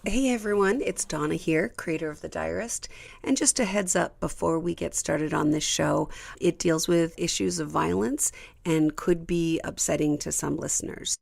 Hey everyone, it's Donna here, creator of The Diarist. And just a heads up before we get started on this show, it deals with issues of violence and could be upsetting to some listeners.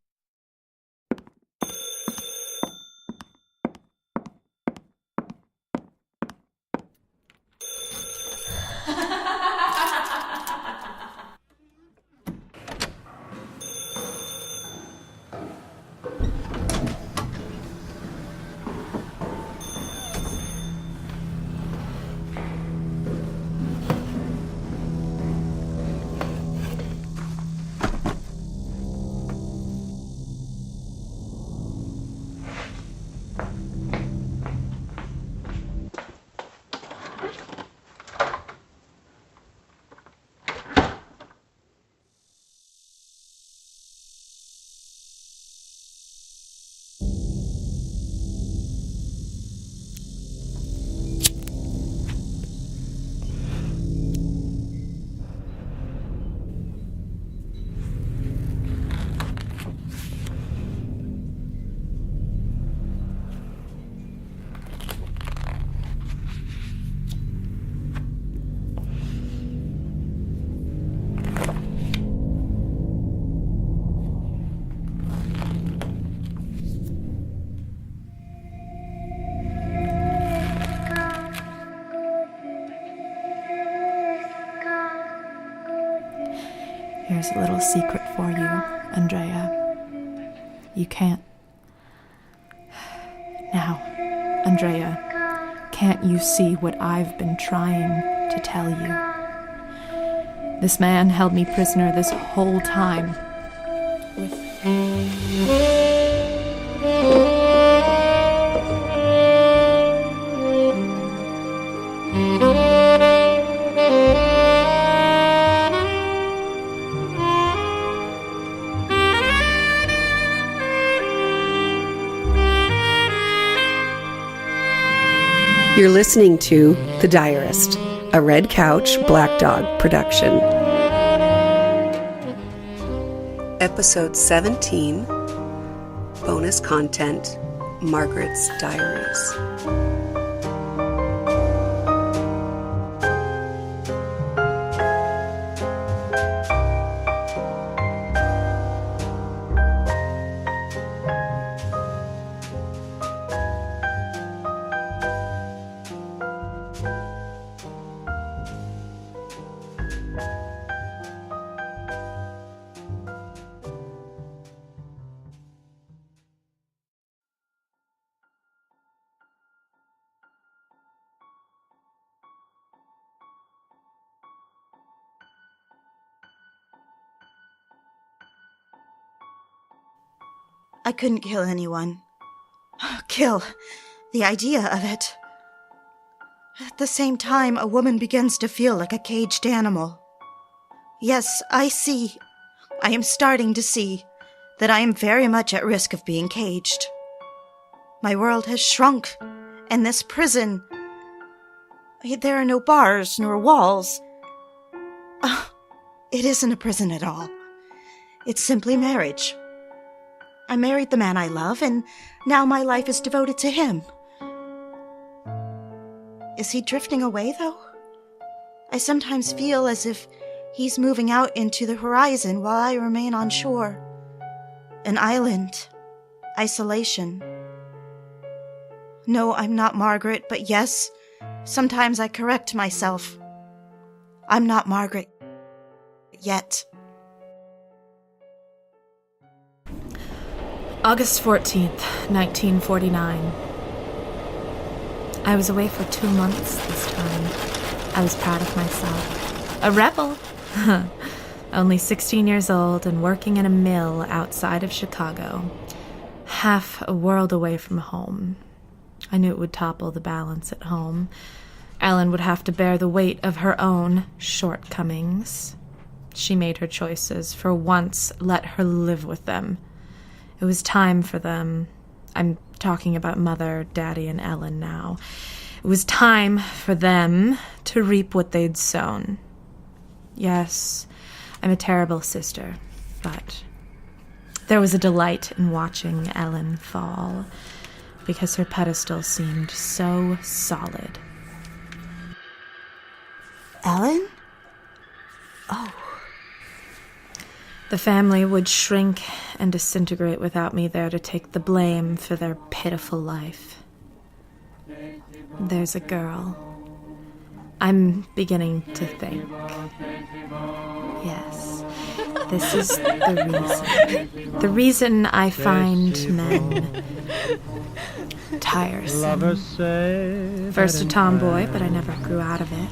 Here's a little secret for you, Andrea. You can't... Now, Andrea, can't you see what I've been trying to tell you? This man held me prisoner this whole time. You're listening to The Diarist, a Red Couch Black Dog production. Episode 17, bonus content, Margaret's Diaries. I couldn't kill anyone. Kill. The idea of it. At the same time, a woman begins to feel like a caged animal. Yes, I see. I am starting to see that I am very much at risk of being caged. My world has shrunk, and this prison... There are no bars nor walls. It isn't a prison at all. It's simply marriage. I married the man I love, and now my life is devoted to him. Is he drifting away, though? I sometimes feel as if he's moving out into the horizon while I remain on shore. An island. Isolation. No, I'm not Margaret, but yes, sometimes I correct myself. I'm not Margaret. Yet. August 14th, 1949. I was away for 2 months this time. I was proud of myself. A rebel! Only 16 years old and working in a mill outside of Chicago. Half a world away from home. I knew it would topple the balance at home. Ellen would have to bear the weight of her own shortcomings. She made her choices. For once, let her live with them. It was time for them. I'm talking about Mother, Daddy, and Ellen now. It was time for them to reap what they'd sown. Yes, I'm a terrible sister, but there was a delight in watching Ellen fall. because her pedestal seemed so solid. Ellen? Oh. The family would shrink and disintegrate without me there to take the blame for their pitiful life. There's a girl. I'm beginning to think. Yes, this is the reason. The reason I find men tiresome. First a tomboy, but I never grew out of it.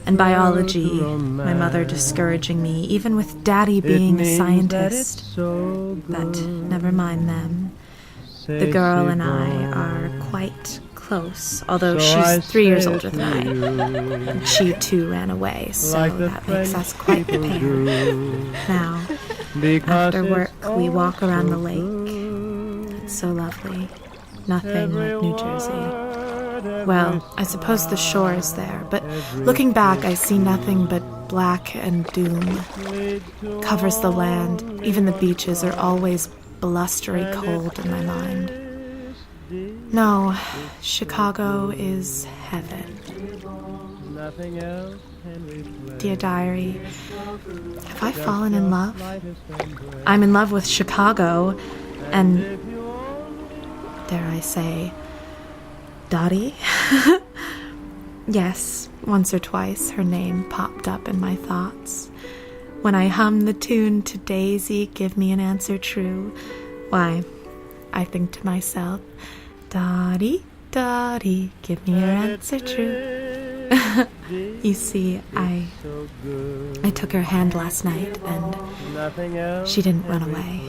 And biology, my mother discouraging me, even with Daddy being a scientist. But never mind them. The girl and I are quite close, although she's 3 years older than I. And she too ran away, so that makes us quite the pair. Now, after work, we walk around the lake. It's so lovely. Nothing like New Jersey. Well, I suppose the shore is there, but looking back, I see nothing but black and doom. Covers the land. Even the beaches are always blustery cold in my mind. No, Chicago is heaven. Dear Diary, have I fallen in love? I'm in love with Chicago, and dare I say, Dottie? Yes, once or twice her name popped up in my thoughts. When I hum the tune to Daisy, give me an answer true, why, I think to myself, Dottie, Dottie, give me your answer true. You see, I took her hand last night, and she didn't run away.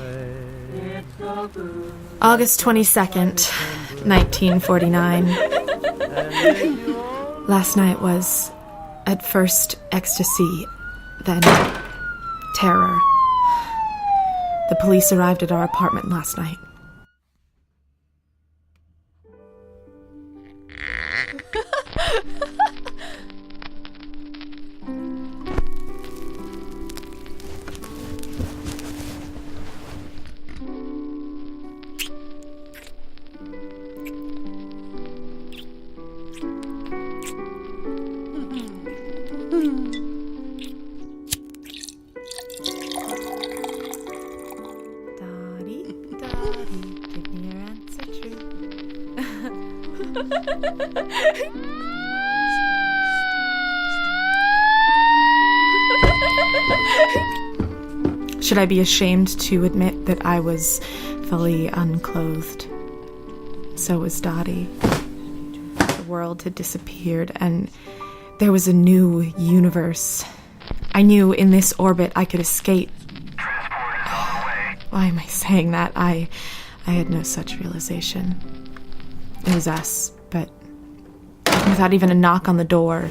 August 22nd, 1949. Last night was, at first, ecstasy, then terror. The police arrived at our apartment last night. Should I be ashamed to admit that I was fully unclothed? So was Dottie. The world had disappeared, and there was a new universe. I knew in this orbit I could escape. Why am I saying that? I had no such realization. It was us, but without even a knock on the door,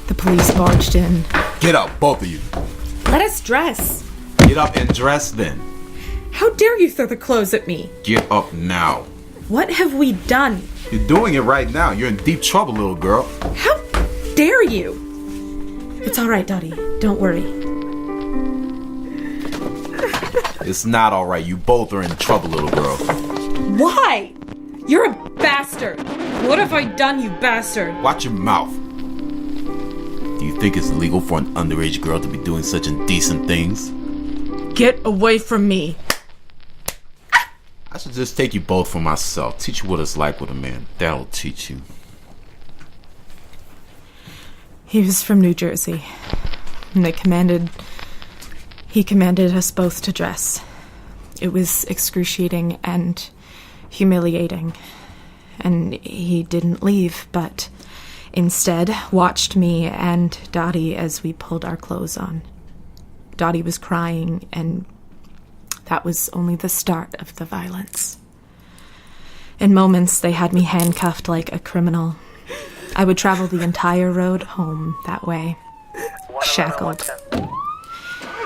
the police barged in. Get up, both of you. Let us dress. Get up and dress then. How dare you throw the clothes at me? Get up now. What have we done? You're doing it right now. You're in deep trouble, little girl. How dare you? It's all right, Dottie. Don't worry. It's not all right. You both are in trouble, little girl. Why? You're a bastard. What have I done, you bastard? Watch your mouth. Do you think it's legal for an underage girl to be doing such indecent things? Get away from me. I should just take you both for myself. Teach you what it's like with a man. That'll teach you. He was from New Jersey. And he commanded us both to dress. It was excruciating and humiliating. And he didn't leave, but instead watched me and Dottie as we pulled our clothes on. Dottie was crying, and that was only the start of the violence. In moments, they had me handcuffed like a criminal. I would travel the entire road home that way, shackled.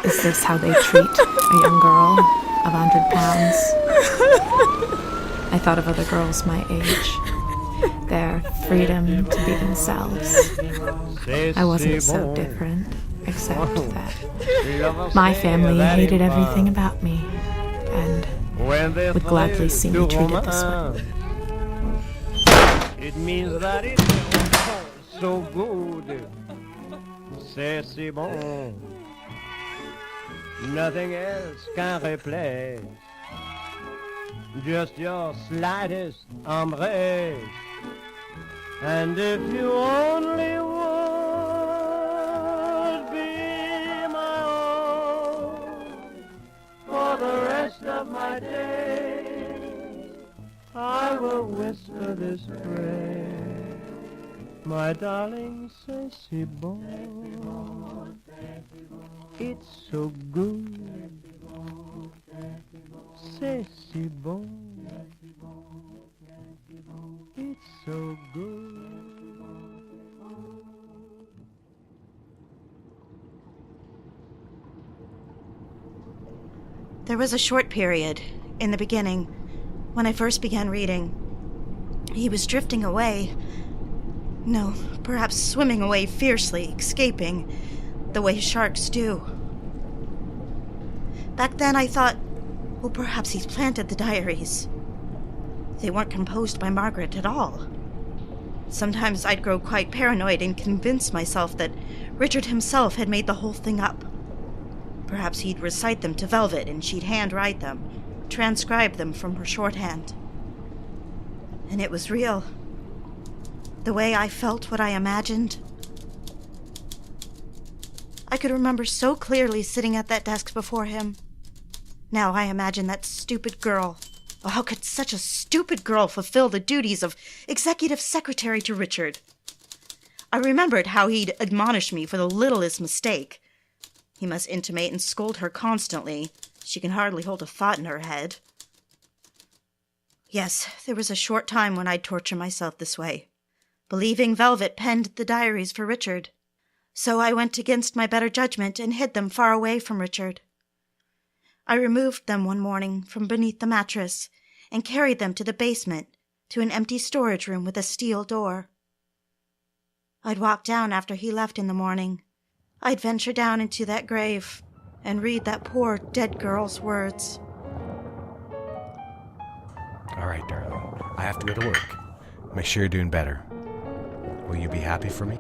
Is this how they treat a young girl of 100 pounds? I thought of other girls my age, their freedom to be themselves. I wasn't so different, except that my family hated everything about me and would gladly see me treated this way. It means that it's so good. C'est si bon. Nothing else can replace just your slightest embrace. And if you only would be my own for the rest of my days, I will whisper this prayer. My darling, c'est si bon. It's so good. C'est si bon. It's so good. There was a short period, in the beginning, when I first began reading. He was drifting away. No, perhaps swimming away fiercely, escaping, the way sharks do. Back then I thought, well, perhaps he's planted the diaries. They weren't composed by Margaret at all. Sometimes I'd grow quite paranoid and convince myself that Richard himself had made the whole thing up. Perhaps he'd recite them to Velvet and she'd handwrite them, transcribe them from her shorthand. And it was real. The way I felt what I imagined. I could remember so clearly sitting at that desk before him. Now I imagine that stupid girl. Oh, how could such a stupid girl fulfill the duties of executive secretary to Richard? I remembered how he'd admonish me for the littlest mistake. He must intimate and scold her constantly. She can hardly hold a thought in her head. Yes, there was a short time when I'd torture myself this way, believing Velvet penned the diaries for Richard. So I went against my better judgment and hid them far away from Richard. I removed them one morning from beneath the mattress and carried them to the basement, to an empty storage room with a steel door. I'd walk down after he left in the morning. I'd venture down into that grave and read that poor dead girl's words. All right, darling. I have to go to work. Make sure you're doing better. Will you be happy for me?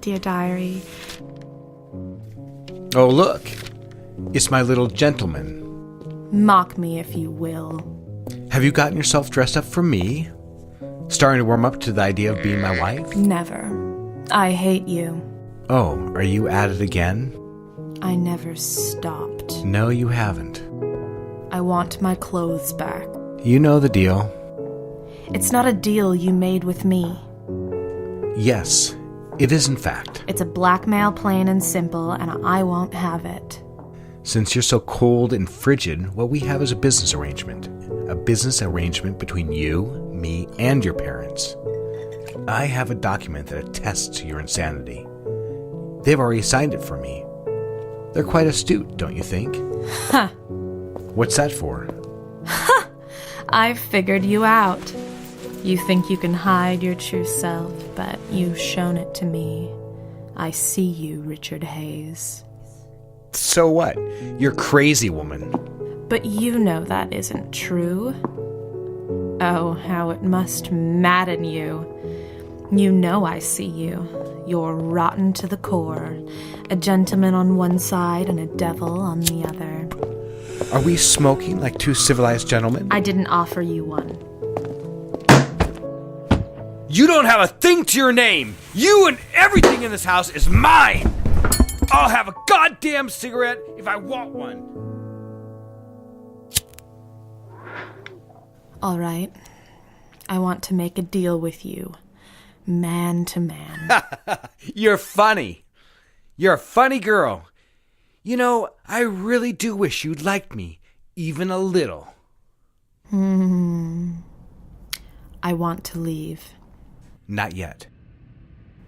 Dear Diary. Oh, look. It's my little gentleman. Mock me if you will. Have you gotten yourself dressed up for me? Starting to warm up to the idea of being my wife? Never. I hate you. Oh, are you at it again? I never stopped. No, you haven't. I want my clothes back. You know the deal. It's not a deal you made with me. Yes, it is in fact. It's a blackmail, plain and simple, and I won't have it. Since you're so cold and frigid, what we have is a business arrangement. A business arrangement between you, me, and your parents. I have a document that attests to your insanity. They've already signed it for me. They're quite astute, don't you think? Ha! What's that for? Ha! I've figured you out. You think you can hide your true self, but you've shown it to me. I see you, Richard Hayes. So what? You're crazy, woman. But you know that isn't true. Oh, how it must madden you. You know I see you. You're rotten to the core. A gentleman on one side and a devil on the other. Are we smoking like two civilized gentlemen? I didn't offer you one. You don't have a thing to your name! You and everything in this house is mine! I'll have a goddamn cigarette if I want one! All right. I want to make a deal with you. Man to man. You're funny. You're a funny girl. You know, I really do wish you'd liked me, even a little. I want to leave. Not yet.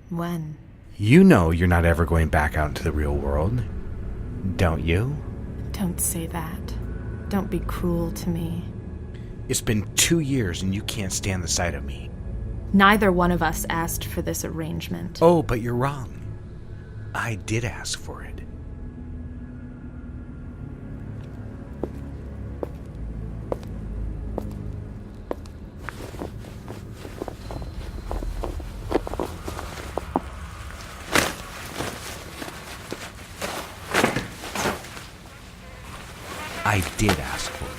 When? You know you're not ever going back out into the real world, don't you? Don't say that. Don't be cruel to me. It's been 2 years and you can't stand the sight of me. Neither one of us asked for this arrangement. Oh, but you're wrong. I did ask for it. I did ask for it.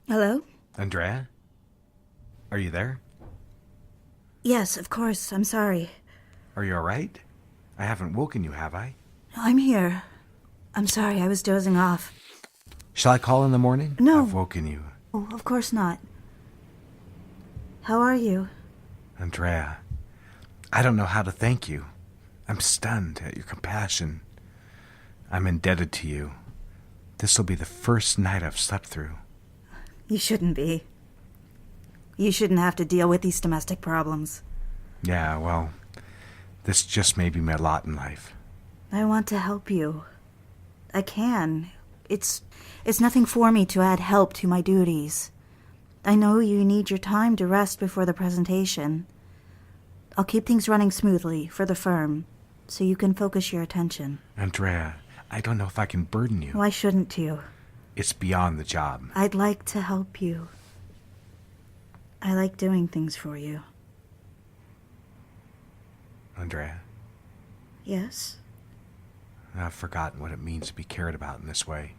Hello? Andrea? Are you there? Yes, of course. I'm sorry. Are you all right? I haven't woken you, have I? I'm here. I'm sorry, I was dozing off. Shall I call in the morning? No. I've woken you. Oh, of course not. How are you? Andrea, I don't know how to thank you. I'm stunned at your compassion. I'm indebted to you. This'll be the first night I've slept through. You shouldn't be. You shouldn't have to deal with these domestic problems. Yeah, well, this just may be my lot in life. I want to help you. I can. It's nothing for me to add help to my duties. I know you need your time to rest before the presentation. I'll keep things running smoothly for the firm, so you can focus your attention. Andrea, I don't know if I can burden you. Why shouldn't you? It's beyond the job. I'd like to help you. I like doing things for you. Andrea, Yes? I've forgotten what it means to be cared about in this way.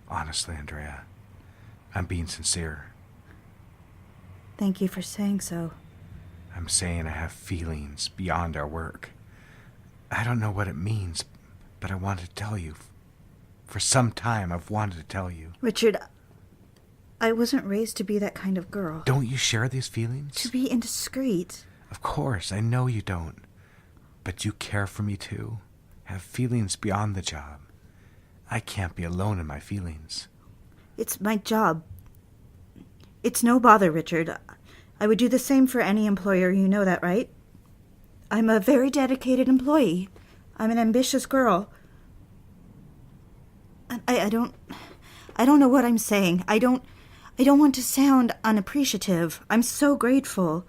Honestly, Andrea, I'm being sincere. Thank you for saying so. I'm saying I have feelings beyond our work. I don't know what it means, but I wanted to tell you. For some time, I've wanted to tell you. Richard, I wasn't raised to be that kind of girl. Don't you share these feelings? To be indiscreet. Of course, I know you don't. But you care for me too. Have feelings beyond the job. I can't be alone in my feelings. It's my job. It's no bother, Richard. I would do the same for any employer, you know that, right? I'm a very dedicated employee. I'm an ambitious girl. I don't know what I'm saying. I don't want to sound unappreciative. I'm so grateful.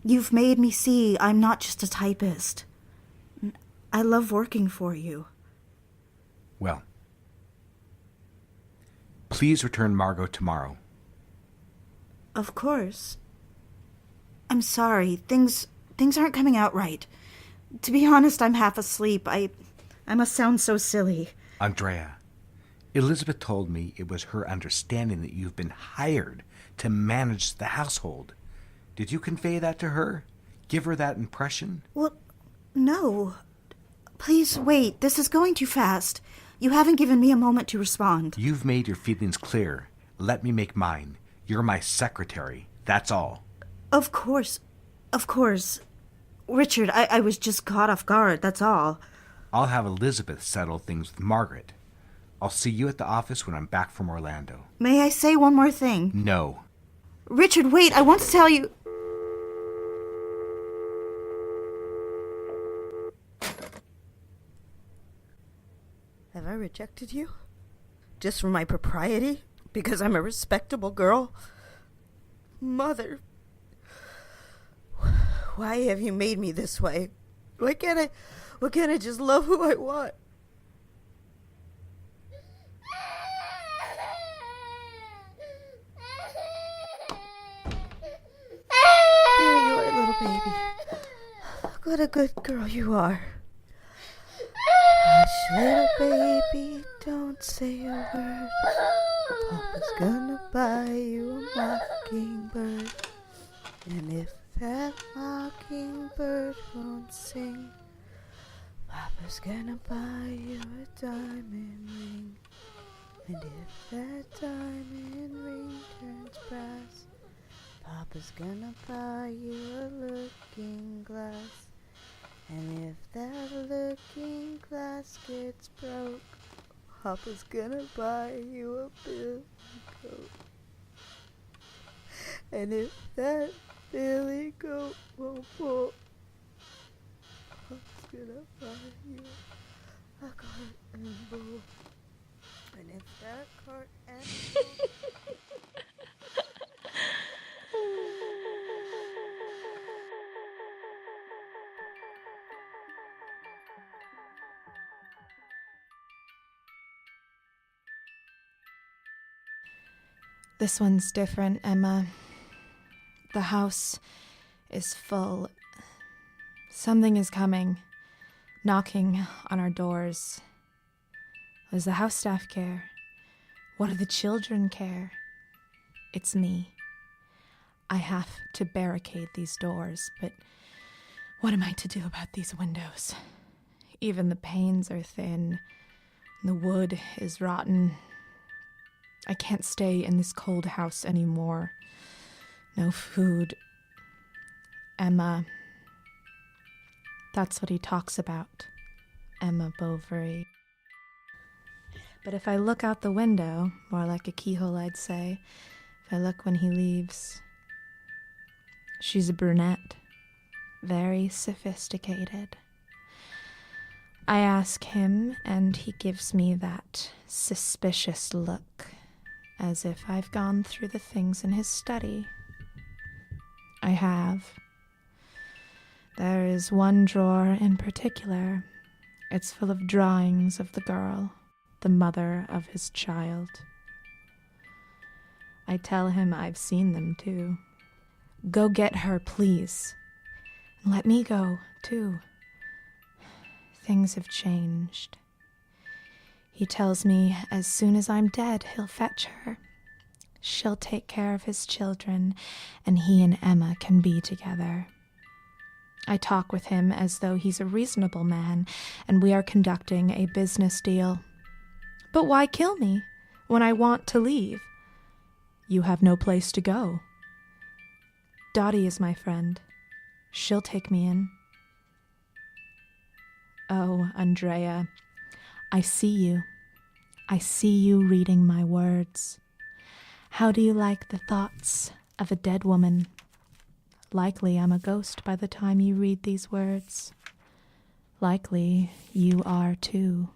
You've made me see I'm not just a typist. I love working for you. Well, please return Margot tomorrow. Of course. I'm sorry. Things aren't coming out right. To be honest, I'm half asleep. I must sound so silly. Andrea, Elizabeth told me it was her understanding that you've been hired to manage the household. Did you convey that to her? Give her that impression? Well, no. Please wait. This is going too fast. You haven't given me a moment to respond. You've made your feelings clear. Let me make mine. You're my secretary. That's all. Of course. Of course. Richard, I was just caught off guard, that's all. I'll have Elizabeth settle things with Margaret. I'll see you at the office when I'm back from Orlando. May I say one more thing? No. Richard, wait, I want to tell you... Have I rejected you? Just for my propriety? Because I'm a respectable girl? Mother... Why have you made me this way? Why can't I just love who I want? There you are, little baby. Look what a good girl you are. Hush, little baby, don't say a word. Papa's gonna buy you a mockingbird. And if that mockingbird won't sing, Papa's gonna buy you a diamond ring. And if that diamond ring turns brass, Papa's gonna buy you a looking glass. And if that looking glass gets broke, Papa's gonna buy you a billy coat. And if that billy goat won't pull, Papa's gonna buy you a cart and bull. And if that cart and bull... This one's different, Emma. The house is full. Something is coming, knocking on our doors. Does the house staff care? What do the children care? It's me. I have to barricade these doors, but what am I to do about these windows? Even the panes are thin. The wood is rotten. I can't stay in this cold house anymore. No food. Emma. That's what he talks about. Emma Bovary. But if I look out the window, more like a keyhole I'd say, if I look when he leaves, she's a brunette. Very sophisticated. I ask him, and he gives me that suspicious look, as if I've gone through the things in his study. I have. There is one drawer in particular. It's full of drawings of the girl, the mother of his child. I tell him I've seen them too. Go get her, please. Let me go, too. Things have changed. He tells me as soon as I'm dead, he'll fetch her. She'll take care of his children, and he and Emma can be together. I talk with him as though he's a reasonable man, and we are conducting a business deal. But why kill me when I want to leave? You have no place to go. Dottie is my friend. She'll take me in. Oh, Andrea, I see you. I see you reading my words. How do you like the thoughts of a dead woman? Likely I'm a ghost by the time you read these words. Likely you are too.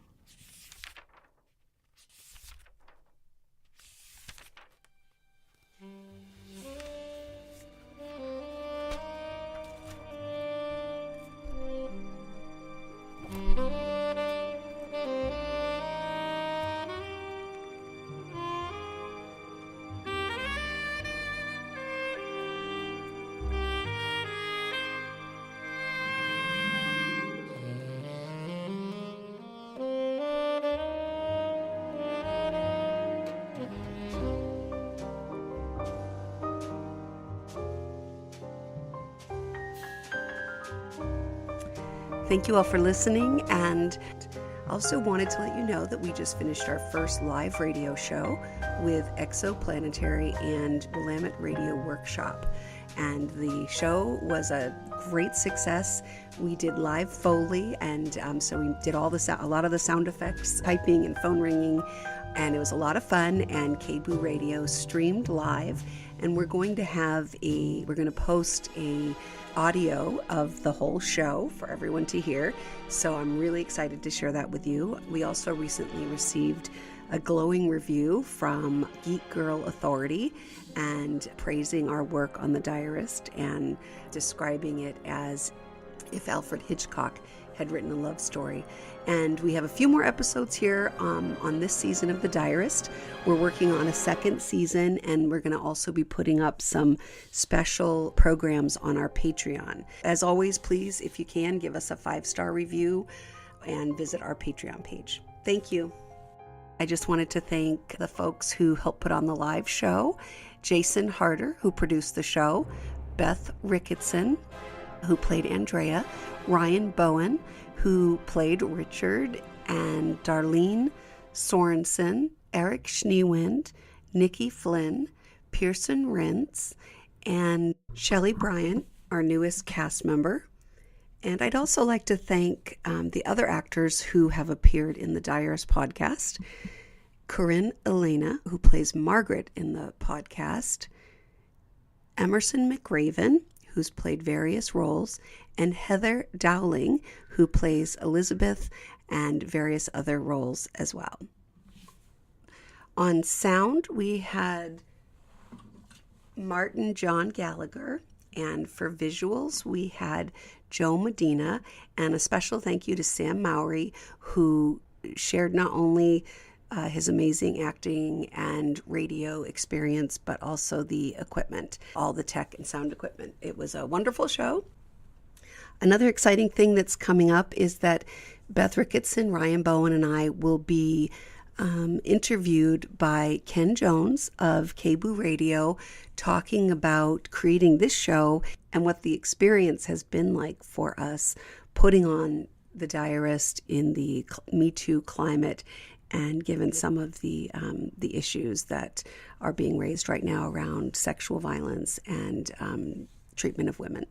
Thank you all for listening, and also wanted to let you know that we just finished our first live radio show with Exoplanetary and Willamette Radio Workshop, and the show was a great success. We did live Foley, and so we did a lot of the sound effects, typing and phone ringing, and it was a lot of fun. And KBOO Radio streamed live, and we're going to post a audio of the whole show for everyone to hear. So I'm really excited to share that with you. We also recently received a glowing review from Geek Girl Authority and praising our work on the Diarist and describing it as if Alfred Hitchcock had written a love story. And we have a few more episodes here on this season of The Diarist. We're working on a second season, and we're going to also be putting up some special programs on our Patreon. As always, please, if you can, give us a 5-star review and visit our Patreon page. Thank you. I just wanted to thank the folks who helped put on the live show. Jason Harder, who produced the show. Beth Ricketson, who played Andrea. Ryan Bowen, who played Richard, and Darlene Sorenson, Eric Schenwind, Nikki Flynn, Pierson Rintz, and Shelly Bryant, our newest cast member. And I'd also like to thank the other actors who have appeared in the Diarist podcast. Corinne Elena, who plays Margaret in the podcast. Emerson McRaven, who's played various roles, and Heather Dowling, who plays Elizabeth and various other roles as well. On sound, we had Martin John Gallagher, and for visuals, we had Joe Medina, and a special thank you to Sam Mowry, who shared not only his amazing acting and radio experience, but also the equipment, all the tech and sound equipment. It was a wonderful show. Another exciting thing that's coming up is that Beth Ricketson, Ryan Bowen, and I will be interviewed by Ken Jones of KBOO Radio, talking about creating this show and what the experience has been like for us putting on the Diarist in the Me Too climate, and given some of the issues that are being raised right now around sexual violence and treatment of women.